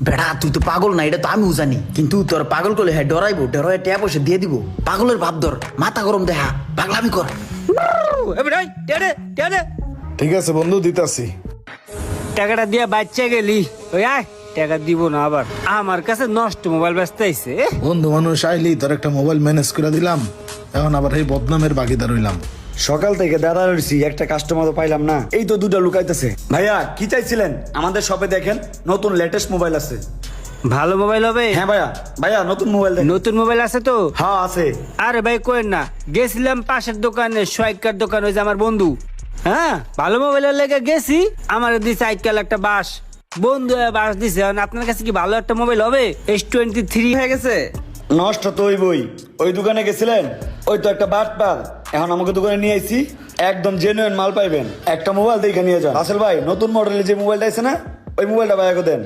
বেড়া তুই তো পাগল না, এটা তো আমিও জানি, কিন্তু তোর পাগল করলে হ্যাঁ ডরাইবো, ডরাই ট্যাপ বসে দিয়ে দিব। পাগলের ভাব ধর, মাথা গরম দেখা, পাগলামি কর। ঠিক আছে বন্ধু, দিতাছি। টাকাটা দিয়ে বাচ্চা গেলি, ওই আয় টাকা দিব না আবার। আমার কাছে নষ্ট মোবাইল ব্যস্ত আইছে। বন্ধু মানুষ আইলি তোর একটা মোবাইল ম্যানেজ করে দিলাম, এখন আবার এই বদনামের বাগিদার হইলাম। সকাল থেকে দাঁড়া রয়েছি, একটা কাস্টমারও পাইলাম না। এই তো দুটো লুকাইতেছে। ভাইয়া কি চাইছিলেন? আমাদের শপে দেখেন নতুন লেটেস্ট মোবাইল আছে। ভালো মোবাইল হবে? হ্যাঁ ভাইয়া, ভাইয়া নতুন মোবাইল দেখেন। নতুন মোবাইল আছে তো? হ্যাঁ আছে। আরে ভাই কোয়েন না, গেছিলাম পাশের দোকানে, সোয়াইকার দোকান, ওই যে আমার বন্ধু। হ্যাঁ ভালো মোবাইলের লেগে গেছি, আমার দিছে আইকাল একটা বাস, বন্ধু বাস দিছে। আপনার কাছে কি ভালো একটা মোবাইল হবে? S23 হয়ে গেছে। নষ্ট তো ওই বই, ওই দোকানে গেছিলেন, ওই তো একটা বাট পার। এখন আমাকে দোকানে নিয়ে আইছি, একদম জেনুইন মাল পাইবেন। একটা মোবাইল দেখে নিয়ে যান। আসল ভাই নতুন মডেলের যে মোবাইলটা আছে না, ওই মোবাইলটা ভাইয়াকে দেন।